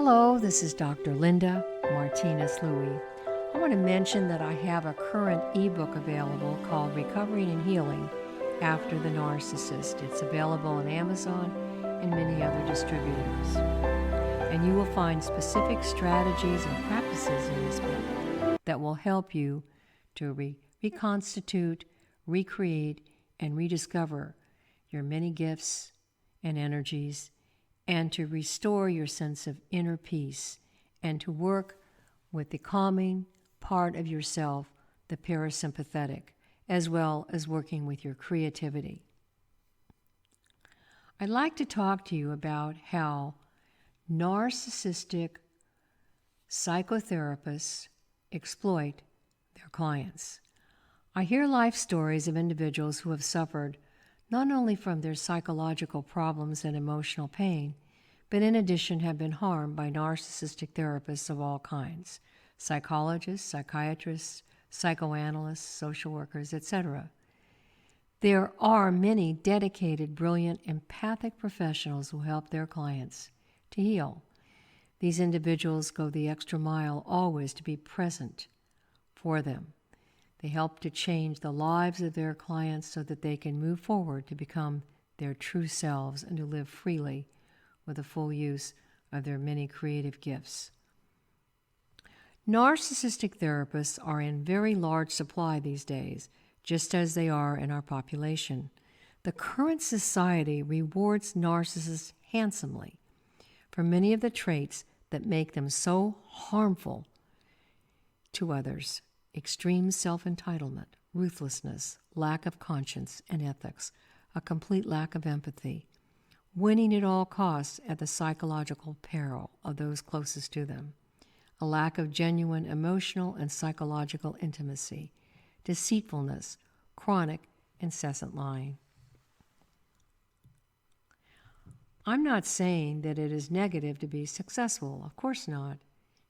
Hello, this is Dr. Linda Martinez-Louis. I want to mention that I have a current ebook available called Recovering and Healing After the Narcissist. It's available on Amazon and many other distributors. And you will find specific strategies and practices in this book that will help you to reconstitute, recreate, and rediscover your many gifts and energies, and to restore your sense of inner peace, and to work with the calming part of yourself, the parasympathetic, as well as working with your creativity. I'd like to talk to you about how narcissistic psychotherapists exploit their clients. I hear life stories of individuals who have suffered not only from their psychological problems and emotional pain, but in addition have been harmed by narcissistic therapists of all kinds: psychologists, psychiatrists, psychoanalysts, social workers, etc. There are many dedicated, brilliant, empathic professionals who help their clients to heal. These individuals go the extra mile always to be present for them. They help to change the lives of their clients so that they can move forward to become their true selves and to live freely with the full use of their many creative gifts. Narcissistic therapists are in very large supply these days, just as they are in our population. The current society rewards narcissists handsomely for many of the traits that make them so harmful to others: extreme self-entitlement, ruthlessness, lack of conscience and ethics, a complete lack of empathy, winning at all costs at the psychological peril of those closest to them, a lack of genuine emotional and psychological intimacy, deceitfulness, chronic, incessant lying. I'm not saying that it is negative to be successful. Of course not.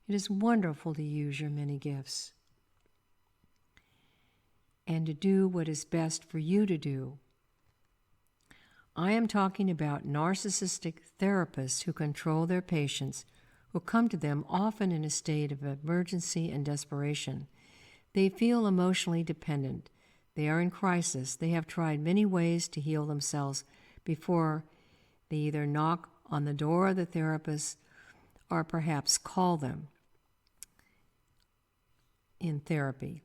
It is wonderful to use your many gifts and to do what is best for you to do. I am talking about narcissistic therapists who control their patients, who come to them often in a state of emergency and desperation. They feel emotionally dependent. They are in crisis. They have tried many ways to heal themselves before they either knock on the door of the therapist or perhaps call them in therapy.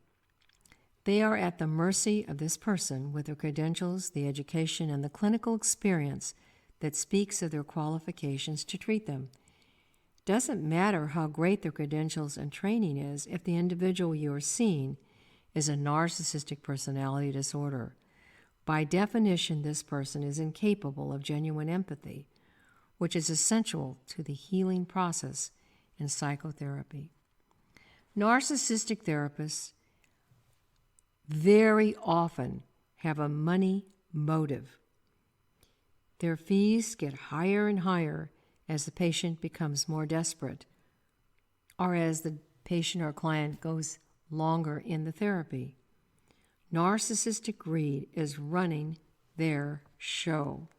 They are at the mercy of this person with the credentials, the education, and the clinical experience that speaks of their qualifications to treat them. It doesn't matter how great their credentials and training is if the individual you are seeing is a narcissistic personality disorder. By definition, this person is incapable of genuine empathy, which is essential to the healing process in psychotherapy. Narcissistic therapists very often have a money motive. Their fees get higher and higher as the patient becomes more desperate, or as the patient or client goes longer in the therapy. Narcissistic greed is running their show.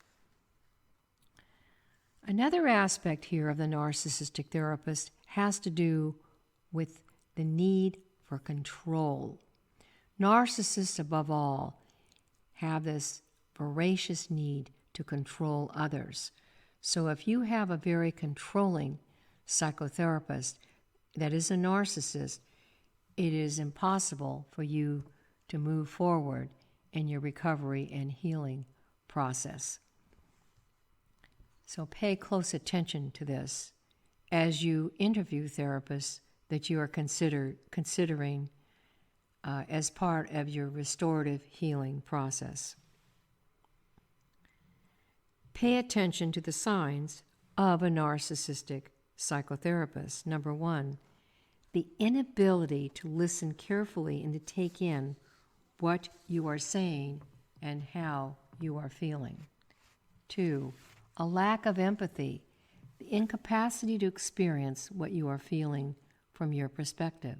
Another aspect here of the narcissistic therapist has to do with the need for control. Narcissists, above all, have this voracious need to control others. So if you have a very controlling psychotherapist that is a narcissist, it is impossible for you to move forward in your recovery and healing process. So pay close attention to this as you interview therapists that you are considering as part of your restorative healing process. Pay attention to the signs of a narcissistic psychotherapist. Number one, the inability to listen carefully and to take in what you are saying and how you are feeling. Two, a lack of empathy, the incapacity to experience what you are feeling from your perspective.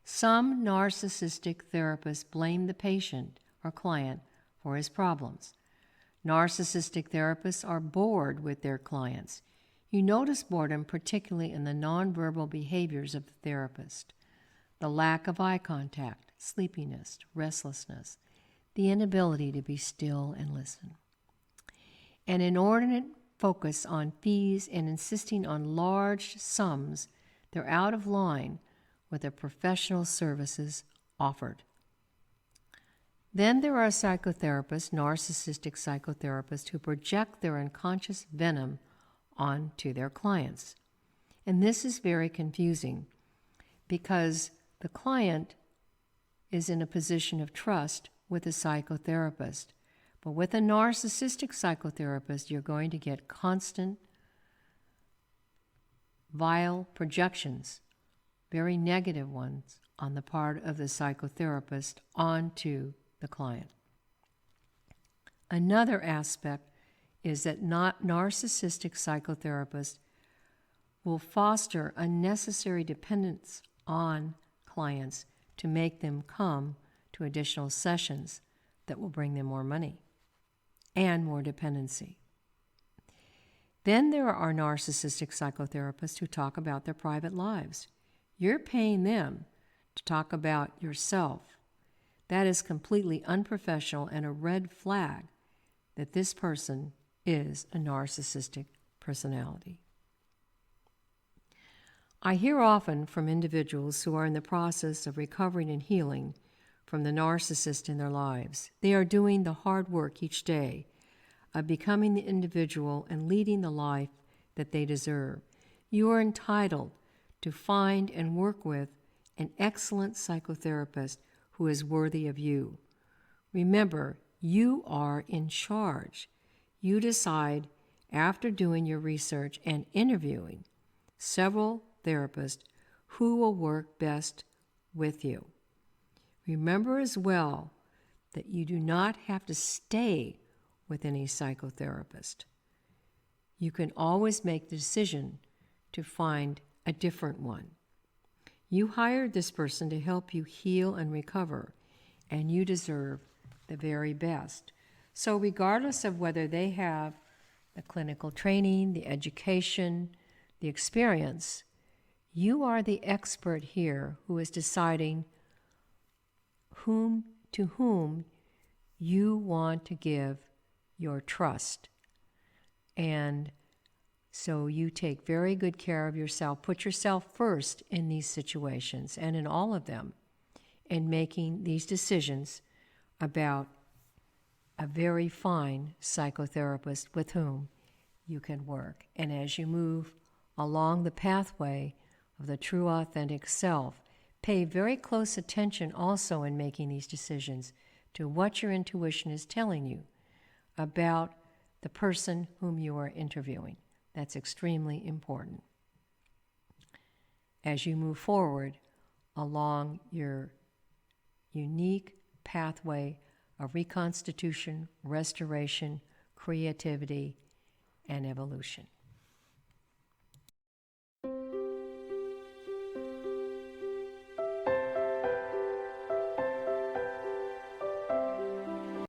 Some narcissistic therapists blame the patient or client for his problems. Narcissistic therapists are bored with their clients. You notice boredom particularly in the nonverbal behaviors of the therapist, the lack of eye contact, sleepiness, restlessness, the inability to be still and listen. An inordinate focus on fees and insisting on large sums, they're out of line with the professional services offered. Then there are psychotherapists, narcissistic psychotherapists, who project their unconscious venom onto their clients. And this is very confusing because the client is in a position of trust with a psychotherapist. But with a narcissistic psychotherapist, you're going to get constant, vile projections, very negative ones, on the part of the psychotherapist onto the client. Another aspect is that narcissistic psychotherapists will foster unnecessary dependence on clients to make them come to additional sessions that will bring them more money and more dependency. Then there are narcissistic psychotherapists who talk about their private lives. You're paying them to talk about yourself. That is completely unprofessional and a red flag that this person is a narcissistic personality. I hear often from individuals who are in the process of recovering and healing from the narcissist in their lives. They are doing the hard work each day of becoming the individual and leading the life that they deserve. You are entitled to find and work with an excellent psychotherapist who is worthy of you. Remember, you are in charge. You decide, after doing your research and interviewing several therapists, who will work best with you. Remember as well that you do not have to stay with any psychotherapist. You can always make the decision to find a different one. You hired this person to help you heal and recover, and you deserve the very best. So regardless of whether they have the clinical training, the education, the experience, you are the expert here who is deciding to whom you want to give your trust. And so you take very good care of yourself. Put yourself first in these situations and in all of them, in making these decisions about a very fine psychotherapist with whom you can work. And as you move along the pathway of the true authentic self, pay very close attention also in making these decisions to what your intuition is telling you about the person whom you are interviewing. That's extremely important as you move forward along your unique pathway of reconstitution, restoration, creativity, and evolution.